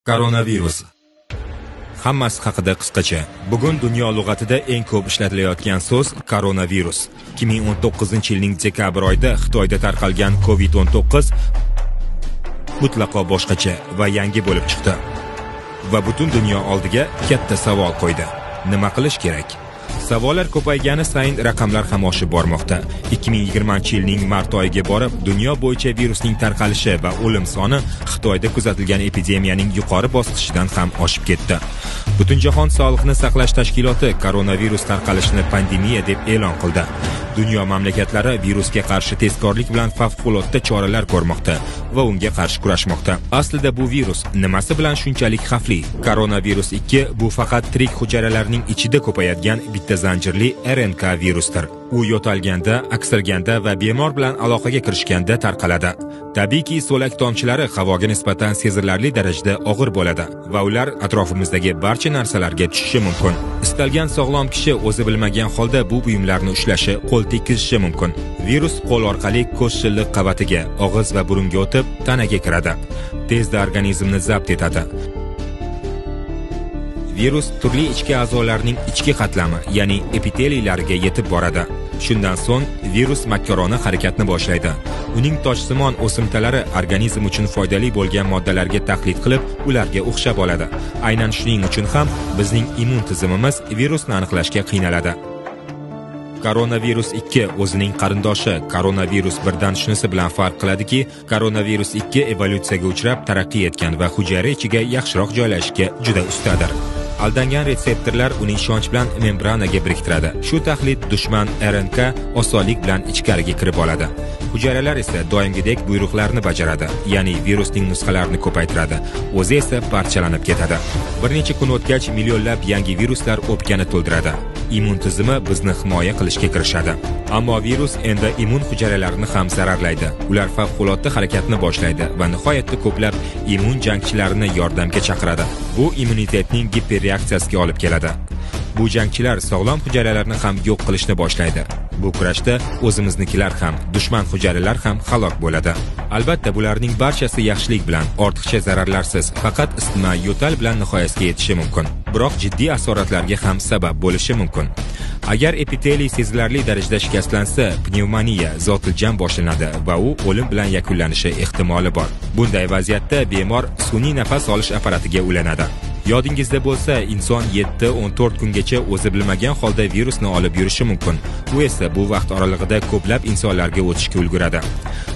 Koronavirus. Hammasi haqida qisqacha. Bugun dunyo lug'atida eng ko'p ishlatilayotgan so'z koronavirus. 2019-yilning dekabr oyida Xitoyda tarqalgan COVID-19 mutlaqo boshqacha va yangi bo'lib chiqdi. Va butun dunyo oldiga katta savol qo'ydi. Nima qilish kerak? Savollar ko'paygani sayin raqamlar ham oshib bormoqda. 2020-yilning mart oyiga borib, dunyo bo'yicha virusning tarqalishi va o'lim soni Xitoyda kuzatilgan epidemiyaning yuqori bosqichidan ham oshib ketdi. Butunjahon Sog'liqni saqlash tashkiloti koronavirus tarqalishini pandemiya deb e'lon qildi. Dunyo mamlakatlari virusga qarshi tezkorlik bilan favqulodda choralar ko'rmoqda va unga qarshi kurashmoqda. Aslida bu virus nimasi bilan shunchalik xavfli? Koronavirus 2 bu faqat tirik hujayralarning ichida ko'payadigan bitta zanjirli RNK virusdir. U yo'talganda, aksirganda va bemor bilan aloqaga kirishganda tarqaladi. Tabiiyki, so'lak tomchilari havoga nisbatan sezilarli darajada og'ir bo'ladi va ular atrofimizdagi barcha narsalarga tushishi mumkin. Istalgan sog'lom kishi o'zi bilmagan holda bu buyumlarni ushlashi, qo'l tekkizishi mumkin. Virus qo'l orqali ko'z shilliq qavatiga, og'iz va burunga o'tib, tanaga kiradi. Tezda organizmni zabt etadi. Virus turli ichki a'zolarning ichki qatlami, ya'ni epiteliylariga yetib boradi. Shundan so'ng virus makkorona harakatni boshlaydi. Uning toshsimon o'simtalari organizm uchun foydali bo'lgan moddalarga taqlid qilib, ularga o'xshab oladi. Aynan shuning uchun ham bizning immun tizimimiz virusni aniqlashga qiynaladi. Koronavirus 2 o'zining qarindoshi koronavirus 1 dan shunisi bilan farq qiladiki, koronavirus 2 evolyutsiyaga uchrab taraqqiy etgan va hujayra ichiga yaxshiroq joylashishga juda ustadir. Aldangan retseptorlar uni ishonch bilan membranaga biriktiradi. Shu taxlit dushman RNK osonlik bilan ichkariga kirib oladi. Hujayralar esa doimgidek buyruqlarni bajaradi, ya'ni virusning nusxalarini ko'paytiradi. O'zi esa parchalanib ketadi. Bir necha kun o'tgach millionlab yangi viruslar o'pkani to'ldiradi. Immun tizimi bizni himoya qilishga kirishadi. Ammo virus endi immun hujayralarini ham zararlaydi. Ular favqulodda harakatni boshlaydi va nihoyatda ko'plab immun jangchilarini yordamga chaqiradi. Bu immunitetning giperreaksiyasiga olib keladi. Bu jangchilar sog'lom hujayralarni ham yo'q qilishni boshlaydi. Bu kurashda o'zimiznikilar ham, dushman hujayralar ham halok bo'ladi. Albatta, bularning barchasi yaxshilik bilan, ortiqcha zararlarsiz, faqat isitma, yo'tal bilan nihoyasiga yetishi mumkin. Biroq jiddiy asoratlarga ham sabab bo'lishi mumkin. Agar epiteliy sezilarli darajada shikastlansa, pnevmoniya, zotiljam boshlanadi va u o'lim bilan yakunlanishi ehtimoli bor. Bunday vaziyatda bemor sun'iy nafas olish apparatiga ulanadi. Yodingizda bo'lsa, inson 7-14 kungacha o'zi bilmagan holda virusni olib yurishi mumkin. U esa bu vaqt oralig'ida ko'plab insonlarga o'tishga ulguradi.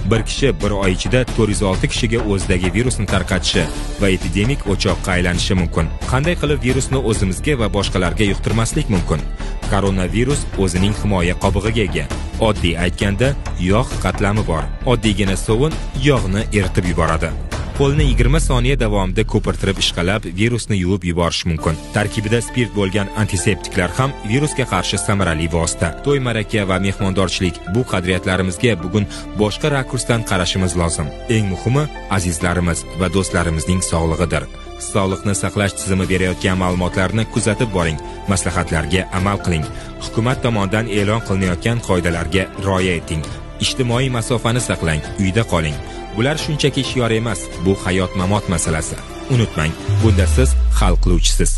Bir kishi bir oy ichida 406 kishiga o'zidagi virusni tarqatishi va epidemik o'choqqa aylanishi mumkin. Qanday qilib virusni o'zimizga va boshqalarga yuqtirmaslik mumkin? Koronavirus o'zining himoya qobig'iga ega. Oddiy aytganda, yog' qatlami bor. Oddiygina sovun yog'ni eritib yuboradi. Qo'lni 20 soniya davomida ko'pirtirib ishqalab, virusni yuvib yuborish mumkin. Tarkibida spirt bo'lgan antiseptiklar ham virusga qarshi samarali vosita. To'y, maraka va mehmondorchilik bu qadriyatlarimizga bugun boshqa rakursdan qarashimiz lozim. Eng muhimi azizlarimiz va do'stlarimizning sog'lig'idir. Sog'liqni saqlash tizimi berayotgan ma'lumotlarni kuzatib boring, maslahatlarga amal qiling. Hukumat tomonidan e'lon qilinayotgan qoidalarga rioya eting. Ijtimoiy masofani saqlang, uyda qoling. Bular shunchaki shior emas, bu hayot-mamot masalasi. Unutmang, bunda siz hal qiluvchisiz.